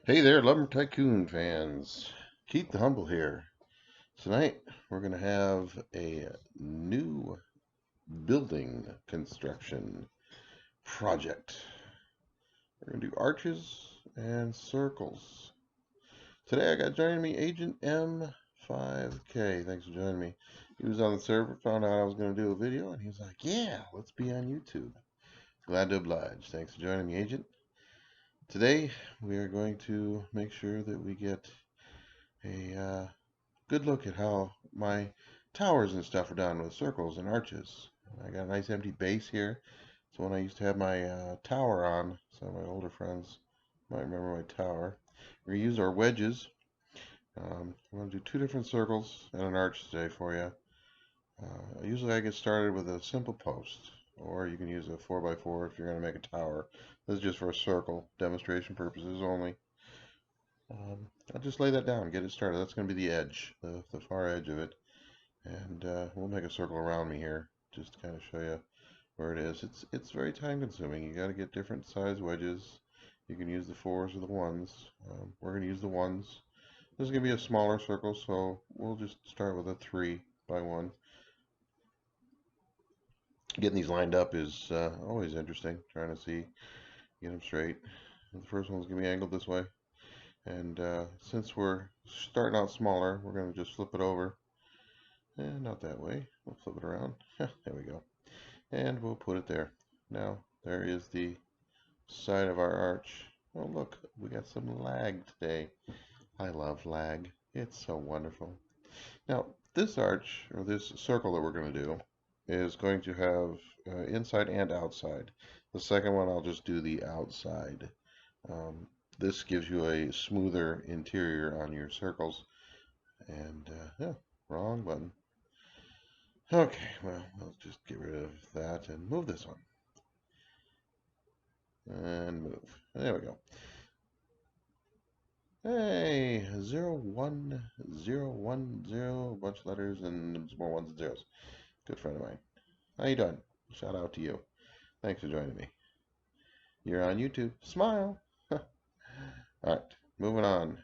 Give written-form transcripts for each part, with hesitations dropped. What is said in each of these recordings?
Hey there, Lumber Tycoon fans. Keith the Humble here. Tonight we're going to have a new building construction project. We're going to do arches and circles. Today I got joining me Agent M5K. Thanks for joining me. He was on the server, found out I was going to do a video, and he was like, yeah, let's be on YouTube. Glad to oblige. Thanks for joining me, Agent. Today we are going to make sure that we get a good look at how my towers and stuff are done with circles and arches. I got a nice empty base here. It's one I used to have my tower on. Some of my older friends might remember my tower. We're going to use our wedges. I'm going to do two different circles and an arch today for you. Usually I get started with a simple post, or you can use a 4x4 if you're going to make a tower. This is just for a circle, demonstration purposes only. I'll just lay that down, get it started. That's going to be the edge, the far edge of it. And we'll make a circle around me here, just to kind of show you where it is. It's very time consuming. You got to get different size wedges. You can use the 4s or the 1s. We're going to use the 1s. This is going to be a smaller circle, so we'll just start with a 3x1. Getting these lined up is always interesting, trying to see, get them straight. The first one's going to be angled this way. And since we're starting out smaller, we're going to just flip it over. And not that way. We'll flip it around. There we go. And we'll put it there. Now, there is the side of our arch. Oh, look, we got some lag today. I love lag. It's so wonderful. Now, this arch, or this circle that we're going to do, is going to have inside and outside. The second one, I'll just do the outside. This gives you a smoother interior on your circles. And, yeah, wrong button. Okay, well, let's just get rid of that and move this one. And move. There we go. Hey, 01010, a bunch of letters and some more ones and zeros. Good friend of mine. How you doing? Shout out to you. Thanks for joining me. You're on YouTube. Smile. Alright, moving on.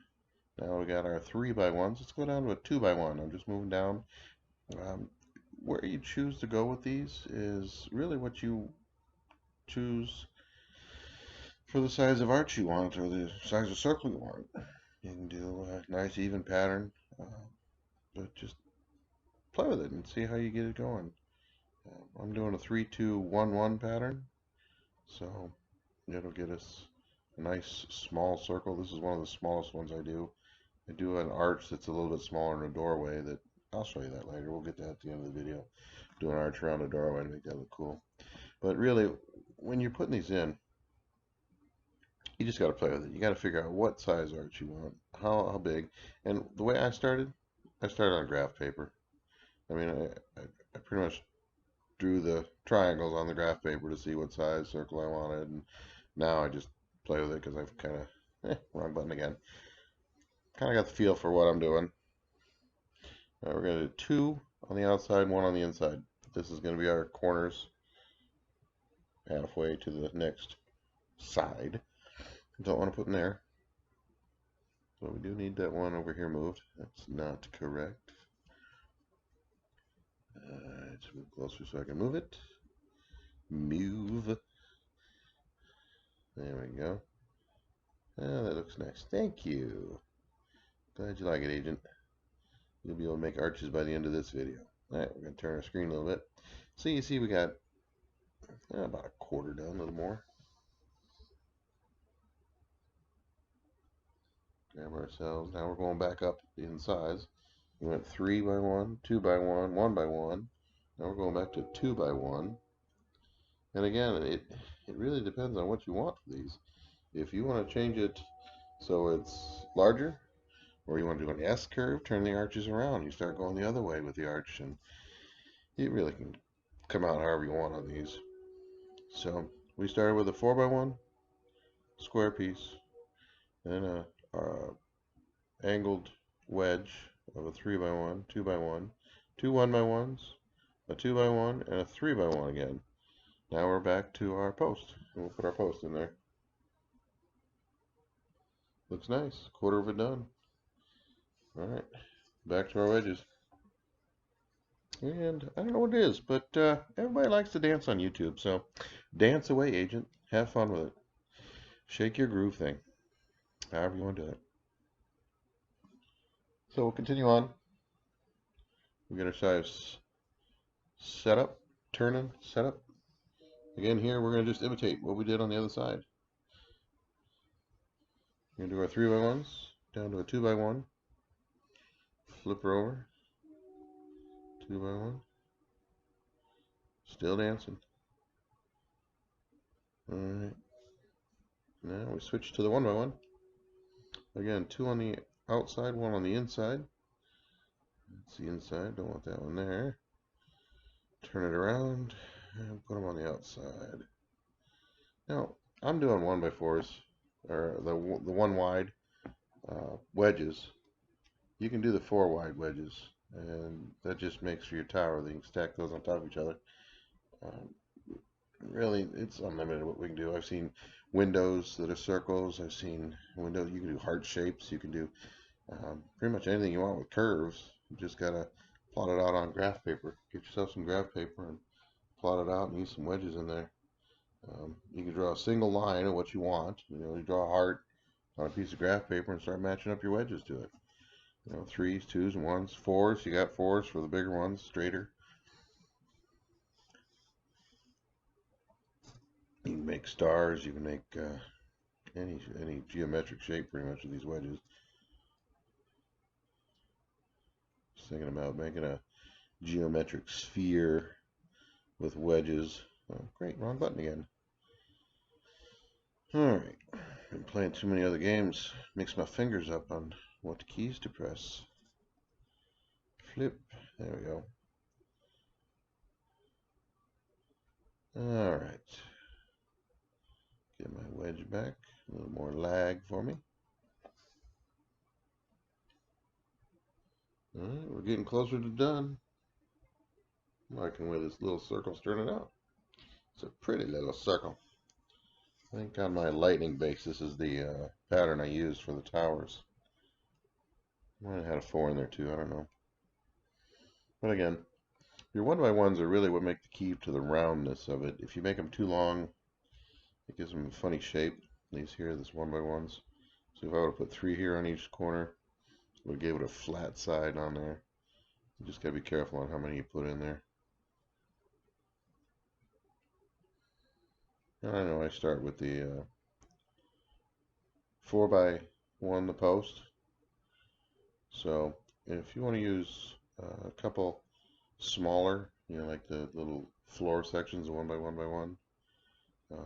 Now we got our 3x1s. Let's go down to a 2x1. I'm just moving down. Where you choose to go with these is really what you choose for the size of arch you want, or the size of circle you want. You can do a nice even pattern, but just play with it and see how you get it going. I'm doing a 3-2-1-1 pattern, so it'll get us a nice small circle. This is one of the smallest ones I do. I do an arch that's a little bit smaller in a doorway. That I'll show you that later. We'll get that at the end of the video. Do an arch around a doorway to make that look cool. But really, when you're putting these in, you just got to play with it. You got to figure out what size arch you want, how big. And the way I started on graph paper. I mean, I pretty much drew the triangles on the graph paper to see what size circle I wanted. And now I just play with it because I've kind of, wrong button again. Kind of got the feel for what I'm doing. Now we're going to do 2 on the outside, 1 on the inside. This is going to be our corners halfway to the next side. Don't want to put in there. So we do need that one over here moved. That's not correct. Let's move closer so I can move it. Move. There we go. Oh, that looks nice. Thank you. Glad you like it, Agent. You'll be able to make arches by the end of this video. Alright, we're going to turn our screen a little bit. So you see we got about a quarter done, a little more. Grab ourselves. Now we're going back up in size. We went 3x1, 2x1, 1x1. Now we're going back to 2x1. And again, it really depends on what you want for these. If you want to change it so it's larger, or you want to do an S curve, turn the arches around. You start going the other way with the arch, and it really can come out however you want on these. So we started with a 4x1 square piece, and a angled wedge of a 3x1, 2x1, 2 1x1s, a 2x1, and a 3x1 again. Now we're back to our post, and we'll put our post in there. Looks nice. Quarter of it done. All right, back to our wedges. And I don't know what it is, but everybody likes to dance on YouTube, so dance away, agent. Have fun with it. Shake your groove thing, however you want to do it. So we'll continue on. We get ourselves set up, turning, set up. Again, here we're going to just imitate what we did on the other side. We're going to do our 3x1s down to a 2x1. Flip her over. 2x1. Still dancing. Alright. Now we switch to the 1x1. Again, 2 on the outside, 1 on the inside. That's the inside. Don't want that one there. Turn it around and put them on the outside. Now, I'm doing 1x4s, or the 1 wide wedges. You can do the 4 wide wedges, and that just makes for your tower. You can stack those on top of each other. Really, it's unlimited what we can do. I've seen windows that are circles. I've seen windows, you can do heart shapes. You can do pretty much anything you want with curves. You just gotta plot it out on graph paper. Get yourself some graph paper and plot it out and use some wedges in there. You can draw a single line of what you want. You draw a heart on a piece of graph paper and start matching up your wedges to it. 3s, 2s, and 1s, 4s. You got 4s for the bigger ones, straighter. You can make stars. You can make any geometric shape pretty much of these wedges. Just thinking about making a geometric sphere with wedges. Oh, great, wrong button again. Alright, been playing too many other games. Mix my fingers up on what keys to press. Flip, there we go. Alright, get my wedge back. A little more lag for me. Alright, we're getting closer to done. I'm liking the way this little circle's turning out. It's a pretty little circle. I think on my lightning base, this is the pattern I used for the towers. I might have had a 4 in there too, I don't know. But again, your 1x1s are really what make the key to the roundness of it. If you make them too long, it gives them a funny shape. These here, this 1x1s. So if I would have put 3 here on each corner, it would give it a flat side on there. You just gotta be careful on how many you put in there. I know I start with the 4x1, the post. So if you want to use a couple smaller, like the little floor sections of 1x1x1,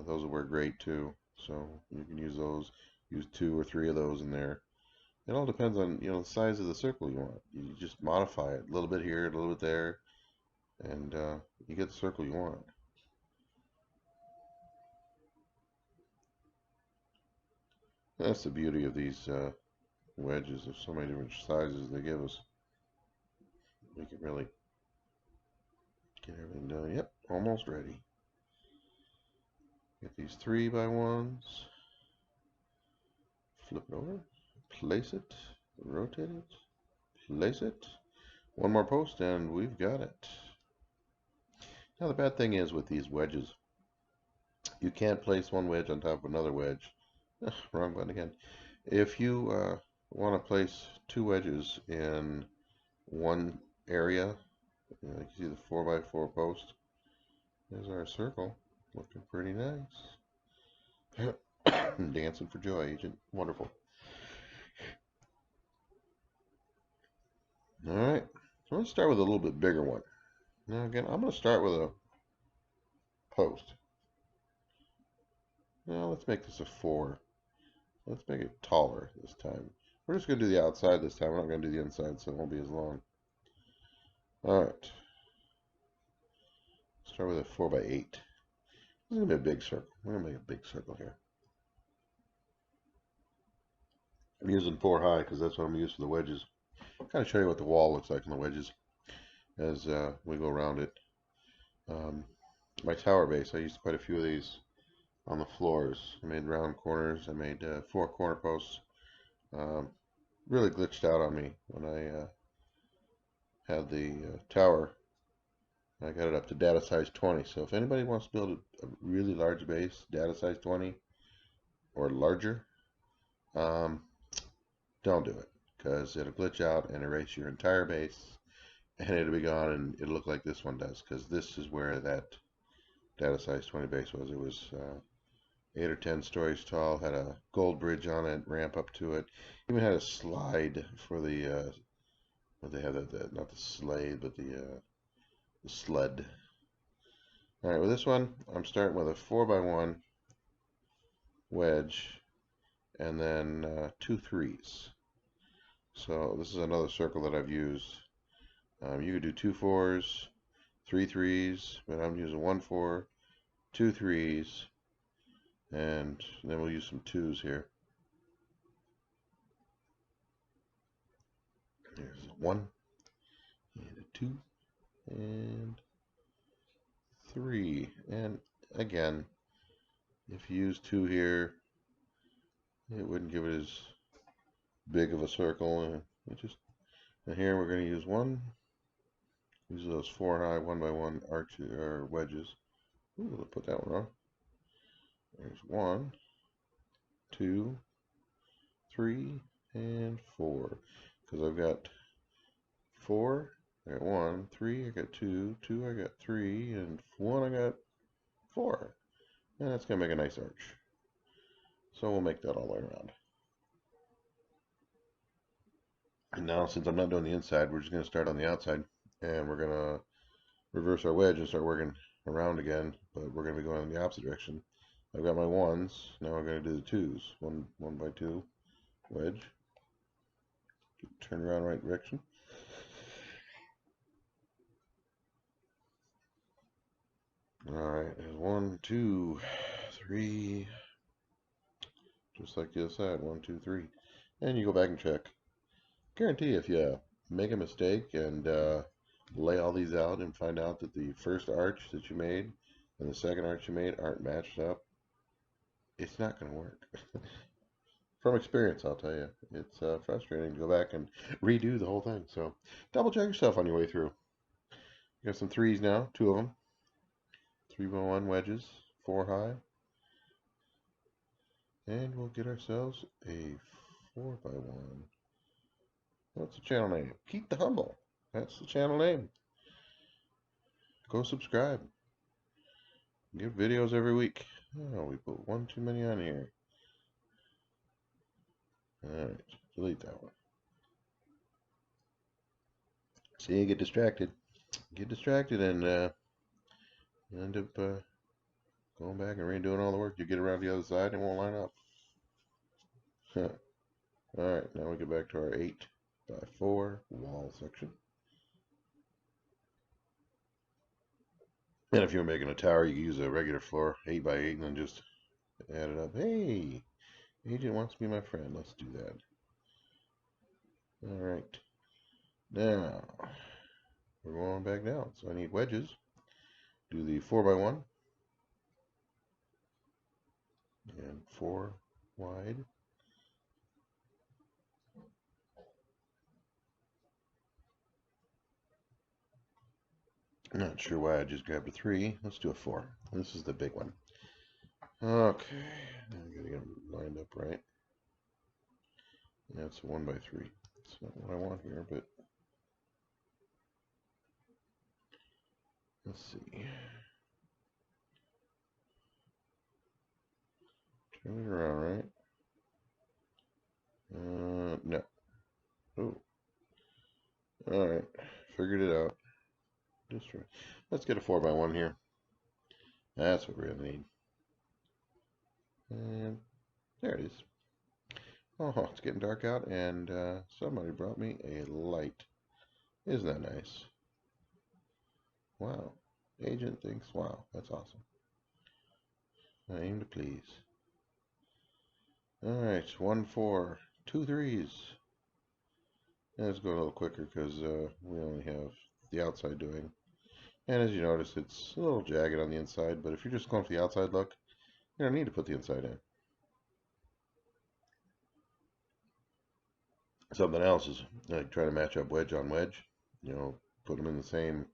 those will work great too. So you can use those, use 2 or 3 of those in there. It all depends on the size of the circle you want. You just modify it a little bit here, a little bit there, and you get the circle you want. That's the beauty of these wedges. There's so many different sizes they give us. We can really get everything done. Yep, almost ready. Get these 3x1s. Flip it over. Place it. Rotate it. Place it. One more post and we've got it. Now the bad thing is with these wedges, you can't place one wedge on top of another wedge. Wrong button again. If you want to place 2 wedges in one area, you see the 4x4 post. There's our circle, looking pretty nice. Dancing for joy, agent. Wonderful. All right, so let's start with a little bit bigger one. Now again, I'm going to start with a post. Now let's make this a 4. Let's make it taller this time. We're just going to do the outside this time. We're not going to do the inside, so it won't be as long. Alright. Start with a 4x8. This is going to be a big circle. We're going to make a big circle here. I'm using 4 high because that's what I'm using for the wedges. Kind of show you what the wall looks like on the wedges as we go around it. My tower base, I used quite a few of these on the floors. I made round corners. I made 4 corner posts Really glitched out on me when I had the tower. I got it up to data size 20. So if anybody wants to build a really large base, data size 20 or larger, don't do it, because it'll glitch out and erase your entire base, and it'll be gone, and it'll look like this one does, because this is where that data size 20 base was. It was 8 or 10 stories tall, had a gold bridge on it, ramp up to it, even had a slide for the what they have, not the sleigh, but the sled. All right, with this one, I'm starting with a 4x1 wedge, and then 2 3s. So this is another circle that I've used. You could do 2 4s, 3 3s, but I'm using 1 4, 2 3s, and then we'll use some 2s here. There's a 1, and a 2, and 3. And again, if you use 2 here, it wouldn't give it as big of a circle. And here we're going to use 1. Use those 4 high 1x1 arches or wedges. Ooh, I'll put that one on. There's 1, 2, 3, and 4. Because I've got 4, I got 1, 3, I got 2, 2, I got 3, and 1, I got 4. And that's going to make a nice arch. So we'll make that all the way around. And now, since I'm not doing the inside, we're just going to start on the outside. And we're going to reverse our wedge and start working around again. But we're going to be going in the opposite direction. I've got my 1s. Now we're going to do the 2s. 1 by 2 wedge. Turn around right direction. Alright, there's 1, 2, 3. Just like the other side. 1, 2, 3. And you go back and check. Guarantee if you make a mistake and lay all these out and find out that the first arch that you made and the second arch you made aren't matched up, it's not going to work. From experience, I'll tell you. It's frustrating to go back and redo the whole thing. So double check yourself on your way through. You got some 3s now, 2 of them. 3x1 wedges, 4 high. And we'll get ourselves a 4x1. What's the channel name? Keith the Humble. That's the channel name. Go subscribe. Get videos every week. Oh, we put one too many on here. Alright, delete that one. See, you get distracted. Get distracted and you end up going back and redoing all the work. You get around the other side and it won't line up. Alright, now we get back to our 8x4 wall section. And if you're making a tower, you can use a regular floor, 8x8, and then just add it up. Hey, Agent wants to be my friend. Let's do that. Alright. Now, we're going back down. So I need wedges. Do the 4x1. And 4 wide. I'm not sure why I just grabbed a 3. Let's do a 4. This is the big one. Okay. Now I gotta get them lined up right. That's a 1x3. That's not what I want here, but let's see. Turn it around, right? No. Oh. Alright. Figured it out. Just right. Let's get a 4x1 here. That's what we're going to need. And there it is. Oh, it's getting dark out, and somebody brought me a light. Isn't that nice? Wow. Agent thinks, wow, that's awesome. I aim to please. Alright, 1 4, 2 3s. Let's go a little quicker because we only have the outside doing. And as you notice, it's a little jagged on the inside, but if you're just going for the outside look, you don't need to put the inside in. Something else is like trying to match up wedge on wedge. Put them in the same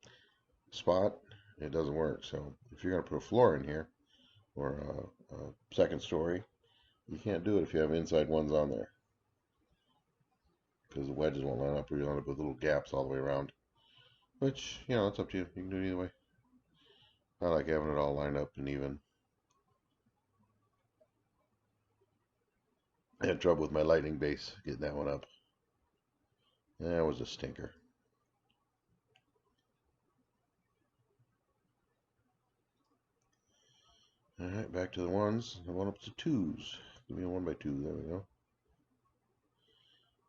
spot. It doesn't work. So if you're going to put a floor in here or a second story, you can't do it if you have inside ones on there, because the wedges won't line up, or you'll end up with little gaps all the way around. Which, it's up to you. You can do it either way. I like having it all lined up and even. I had trouble with my lightning base getting that one up. That was a stinker. Alright, back to the ones. The one up to twos. Give me a 1x2. There we go.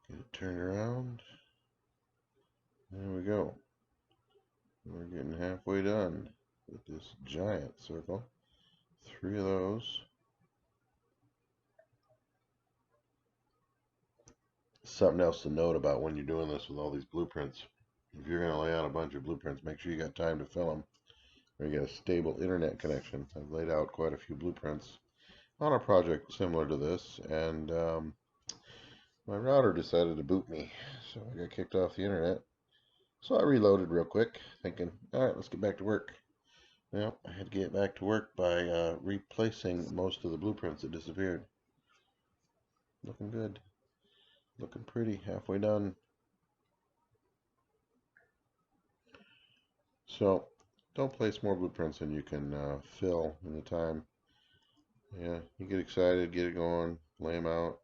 Get it turned around. There we go. We're getting halfway done with this giant circle. 3 of those. Something else to note about when you're doing this with all these blueprints. If you're going to lay out a bunch of blueprints, make sure you got time to fill them, or you get a stable internet connection. I've laid out quite a few blueprints on a project similar to this, and my router decided to boot me, so I got kicked off the internet. So I reloaded real quick, thinking, alright, let's get back to work. Well, I had to get back to work by replacing most of the blueprints that disappeared. Looking good. Looking pretty. Halfway done. So, don't place more blueprints than you can fill in the time. Yeah, you get excited, get it going, lay them out.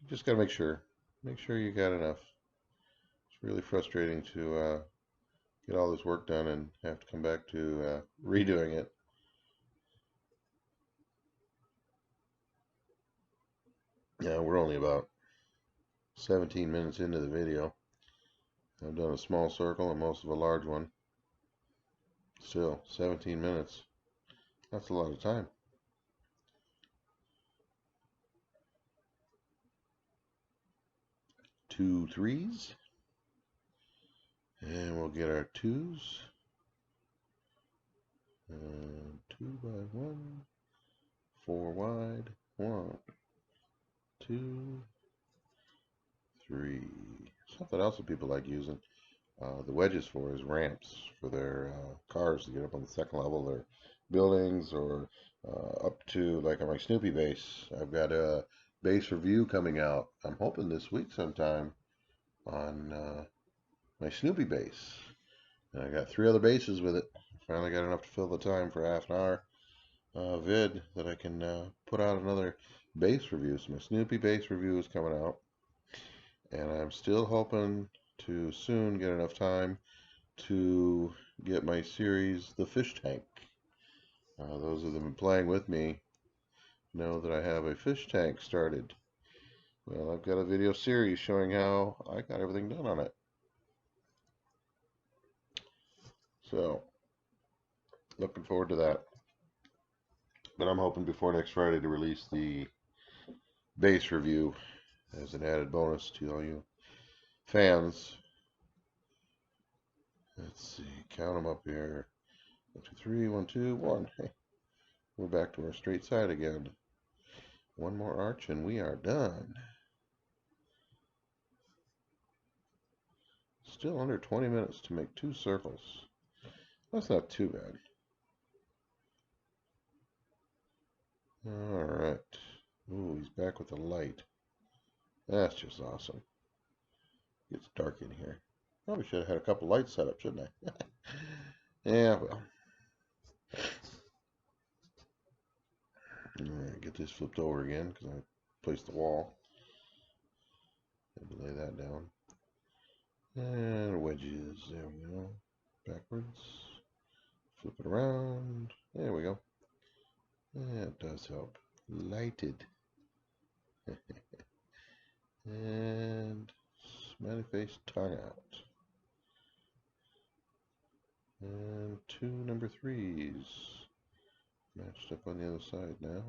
You just got to make sure you got enough. It's really frustrating to get all this work done and have to come back to redoing it. Yeah, we're only about 17 minutes into the video. I've done a small circle and most of a large one. Still, 17 minutes. That's a lot of time. 2 3s. And we'll get our 2s. And 2x1. 4 wide. 1, 2, 3. Something else that people like using the wedges for is ramps for their cars to get up on the second level of their buildings, or up to, like on my Snoopy base. I've got a base review coming out. I'm hoping this week sometime on my Snoopy base. And I got 3 other bases with it. Finally got enough to fill the time for half an hour vid that I can put out another base review. So my Snoopy base review is coming out, and I'm still hoping to soon get enough time to get my series The Fish Tank. Those of them who have been playing with me know that I have a fish tank started. Well, I've got a video series showing how I got everything done on it. So, looking forward to that. But I'm hoping before next Friday to release the base review as an added bonus to all you fans. Let's see, count them up here. 1, 2, 3, 1, 2, 1. Hey, we're back to our straight side again. One more arch and we are done. Still under 20 minutes to make 2 circles. That's not too bad. Alright. Ooh, he's back with the light. That's just awesome. It's dark in here. Probably should have had a couple lights set up, shouldn't I? Yeah, well. Alright, get this flipped over again because I placed the wall. Had to lay that down. And wedges. There we go. Backwards. Flip it around. There we go. That does help. Lighted. And smiley face tongue out. And 2 number 3s. Matched up on the other side now.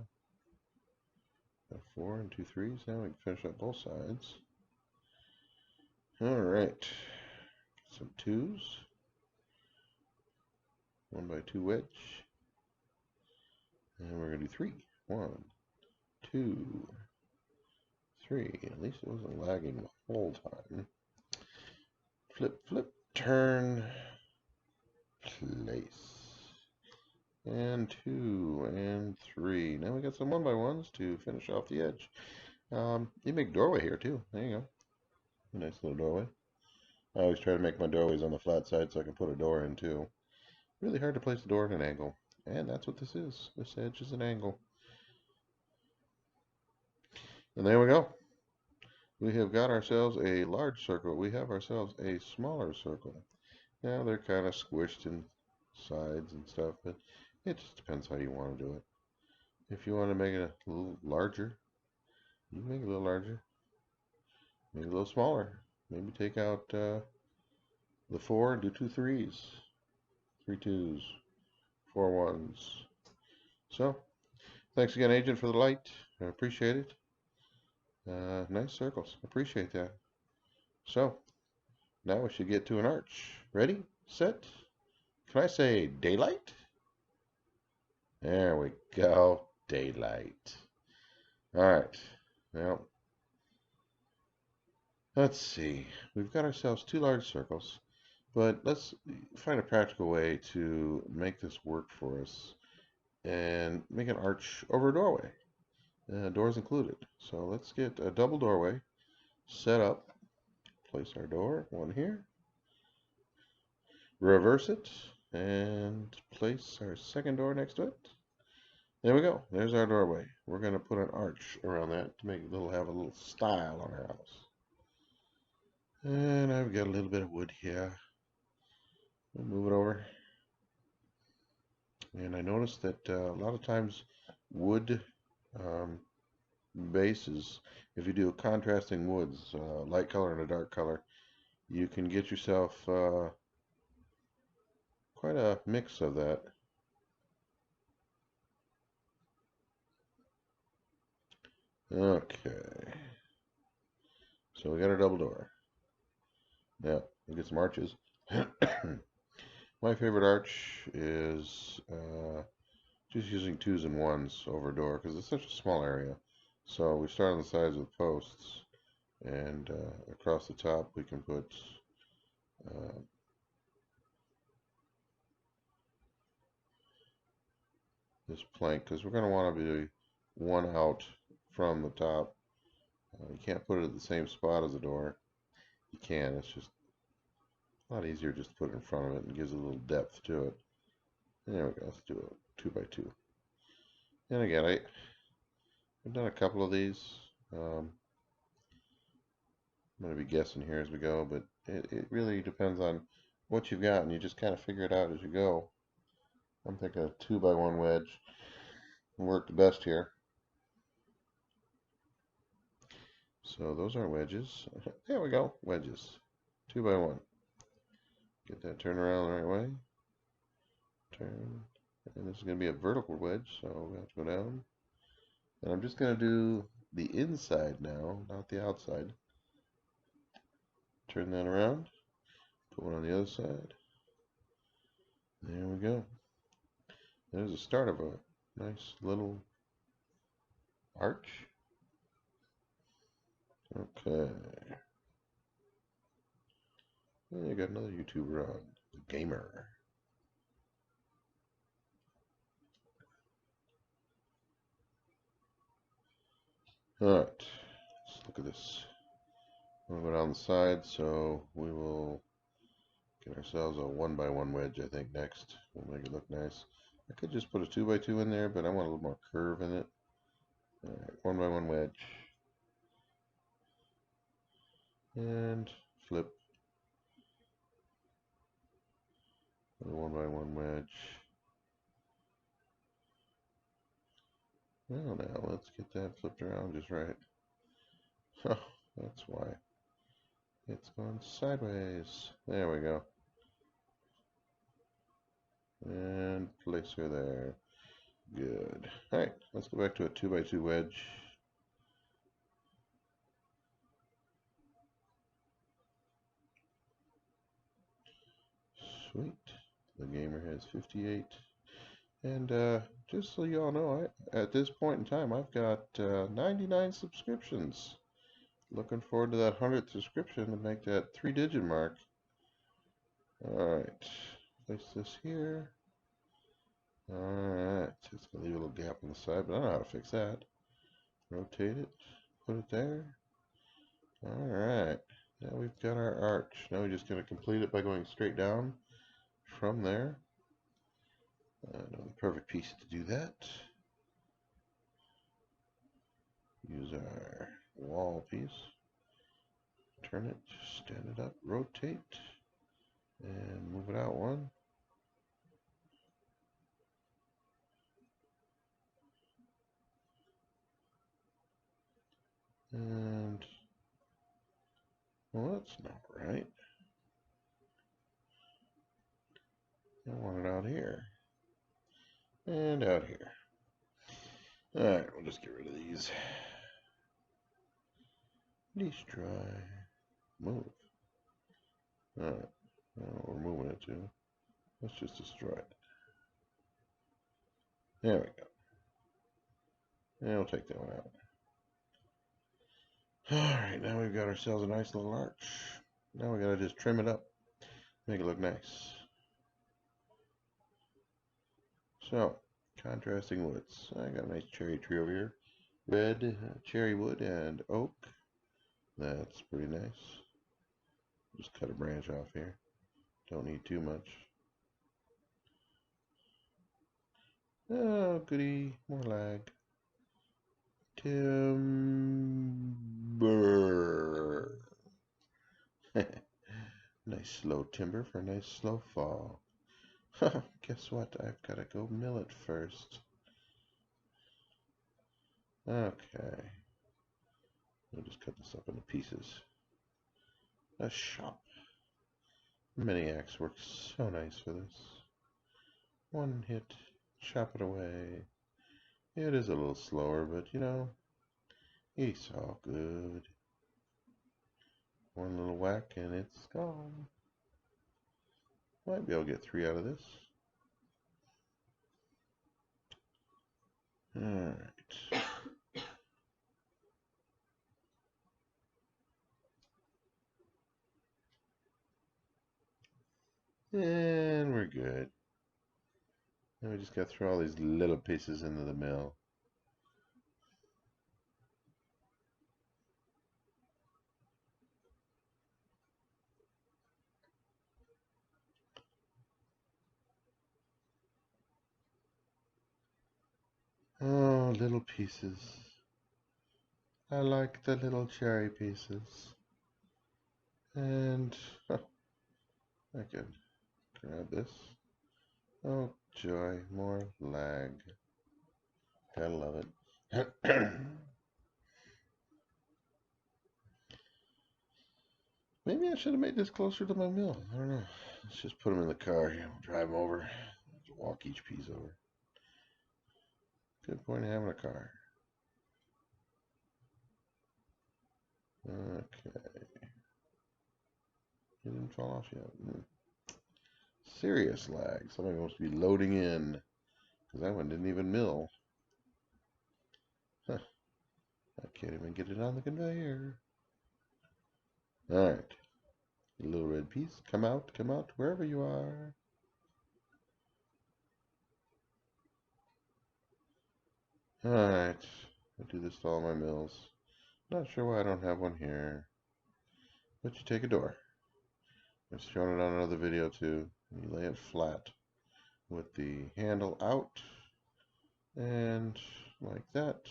Got 4 and 2 3s. Now we can finish up both sides. Alright. Some 2s. 1x2 wedge. And we're going to do 3. 1, 2, 3. At least it wasn't lagging the whole time. Flip, flip, turn, place. And 2, and 3. Now we got some 1x1s to finish off the edge. You make doorway here too. There you go. A nice little doorway. I always try to make my doorways on the flat side so I can put a door in too. Really hard to place the door at an angle. And that's what this is. This edge is an angle. And there we go. We have got ourselves a large circle. We have ourselves a smaller circle. Now they're kind of squished in sides and stuff, but it just depends how you want to do it. If you want to make it a little larger, you can make it a little larger. Make it a little smaller. Maybe take out the 4 and do 2 3s. 3 2s. 4 1s. So, thanks again, Agent, for the light. I appreciate it. Nice circles. Appreciate that. So, now we should get to an arch. Ready? Set? Can I say daylight? There we go. Daylight. Alright. Now, let's see. We've got ourselves 2 large circles, but let's find a practical way to make this work for us and make an arch over a doorway. Doors included. So let's get a double doorway set up. Place our door, one here. Reverse it and place our second door next to it. There we go. There's our doorway. We're going to put an arch around that to make it have a little style on our house. And I've got a little bit of wood here. We'll move it over. And I noticed that a lot of times wood bases, if you do contrasting woods, light color and a dark color, you can get yourself quite a mix of that. Okay, so we got our double door. Now we'll get some arches. My favorite arch is just using 2s and 1s over a door because it's such a small area. So we start on the sides with posts, and across the top we can put this plank, because we're going to want to be one out from the top. You can't put it at the same spot as the door. You can, it's just a lot easier just to put it in front of it and gives a little depth to it. There we go, let's do a 2x2. And again, I've done a couple of these. I'm going to be guessing here as we go, but it really depends on what you've got, and you just kind of figure it out as you go. I'm thinking a 2x1 wedge will work the best here. So those are wedges. There we go, wedges. 2x1. Get that turned around the right way. Turn. And this is going to be a vertical wedge, so we have to go down. And I'm just going to do the inside now, not the outside. Turn that around. Put one on the other side. There we go. There's the start of a nice little arch. Okay. And you got another YouTuber on, the gamer. Alright, let's look at this. We'll go down the side, so we will get ourselves a 1x1 wedge, I think, next. We'll make it look nice. I could just put a 2x2 in there, but I want a little more curve in it. Alright, 1x1 wedge. And flip. A 1x1 wedge. Well, now let's get that flipped around just right. Oh, that's why. It's gone sideways. There we go. And place her there. Good. Alright, let's go back to a 2x2 wedge. Sweet. The gamer has 58. And just so you all know, at this point in time, I've got 99 subscriptions. looking forward to that 100th subscription to make that 3-digit mark. Alright, place this here. Alright, it's going to leave a little gap on the side, but I know how to fix that. Rotate it, put it there. Alright, now we've got our arch. Now we're just going to complete it by going straight down from there. The perfect piece to do that. Use our wall piece. Turn it, stand it up, rotate, and move it out one. And, well, that's not right. I want it out here. And out here. Alright, we'll just get rid of these. Destroy. Move. Alright. We're moving it to. Let's just destroy it. There we go. And we'll take that one out. Alright, now we've got ourselves a nice little arch. Now we gotta just trim it up. Make it look nice. So, contrasting woods. I got a nice cherry tree over here. Red cherry wood and oak. That's pretty nice. Just cut a branch off here. Don't need too much. Oh, goody. More lag. Timber. Nice slow timber for a nice slow fall. Guess what? I've got to go mill it first. Okay. We'll just cut this up into pieces. A shop. Mini axe works so nice for this. One hit, chop it away. It is a little slower, but you know, it's all good. One little whack and it's gone. Might be able to get 3 out of this. Alright. And we're good. Now we just got to throw all these little pieces into the mill. Oh, little pieces. I like the little cherry pieces. And I can grab this. Oh joy, more lag. Gotta love it. Maybe I should have made this closer to my mill. I don't know. Let's just put them in the car here. We'll drive them over. Walk each piece over. Good point of having a car. Okay. It didn't fall off yet. Serious lag. Somebody must be loading in. Because that one didn't even mill. Huh. I can't even get it on the conveyor. Alright. Little red piece. Come out, wherever you are. Alright. I do this to all my mills. Not sure why I don't have one here. But you take a door. I've shown it on another video too. You lay it flat with the handle out. And like that.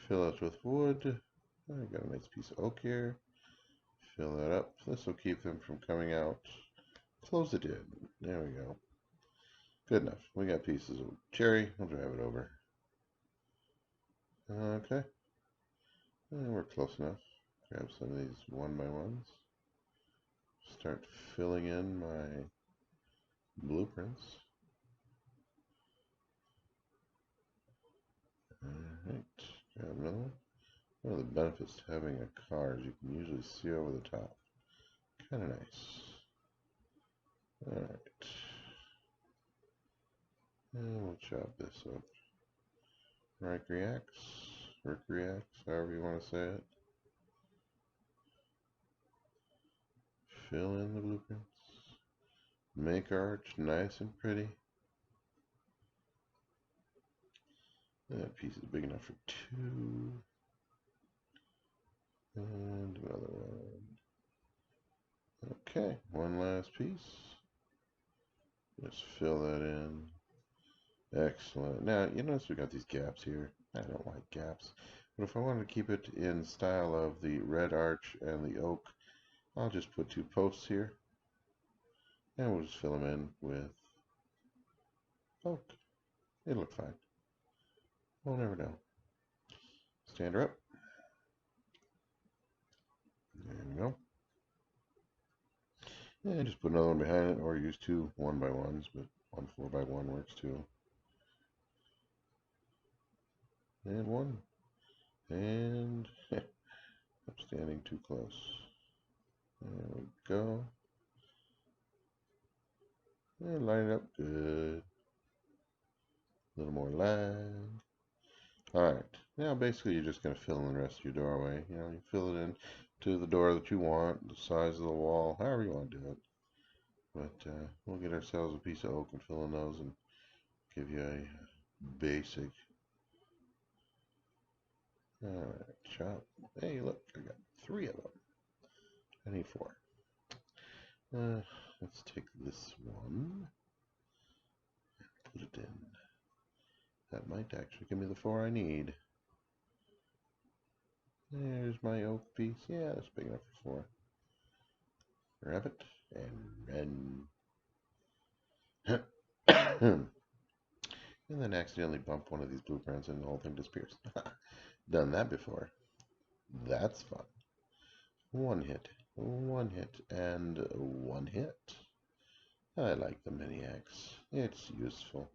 Fill it with wood. I got a nice piece of oak here. Fill that up. This will keep them from coming out. Close it in. There we go. Good enough. We got pieces of cherry. We'll drive it over. Okay. And we're close enough. Grab some of these 1x1s. Start filling in my blueprints. Alright. Grab another one. One of the benefits to having a car is you can usually see over the top. Kind of nice. Alright. And we'll chop this up. Mercury axe, however you want to say it. fill in the blueprints. Make our arch nice and pretty. That piece is big enough for 2. And another one. Okay, one last piece. Just fill that in. Excellent. Now, you notice we got these gaps here. I don't like gaps. But if I wanted to keep it in style of the red arch and the oak, I'll just put 2 posts here. And we'll just fill them in with oak. It'll look fine. We'll never know. Stand her up. There we go. And just put another one behind it, or use 2 1x1s, but 1 4x1 works too. And 1. And I'm standing too close. There we go. And line it up good. A little more line. Alright, now basically you're just going to fill in the rest of your doorway. You know, you fill it in to the door that you want, the size of the wall, however you want to do it. But we'll get ourselves a piece of oak and fill in those and give you a basic. Alright, chop. Hey, look, I got 3 of them. I need 4. Let's take this one and put it in. That might actually give me the 4 I need. There's my oak piece. Yeah, that's big enough for 4. Grab it and run. And then accidentally bump one of these blueprints and the whole thing disappears. Done that before. That's fun. 1 hit, 1 hit, and 1 hit. I like the mini axe. It's useful.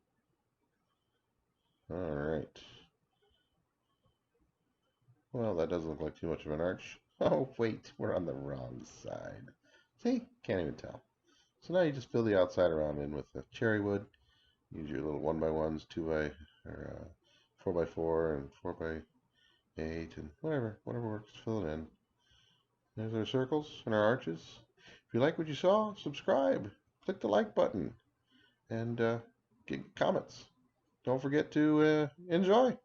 Alright. Well, that doesn't look like too much of an arch. Oh, wait, we're on the wrong side. See? Can't even tell. So now you just fill the outside around in with the cherry wood. Use your little 1x1s, 2x, or 4x4, and 4x8, and whatever works. Fill it in. There's our circles and our arches. If you like what you saw, subscribe. Click the like button. And get comments. Don't forget to enjoy.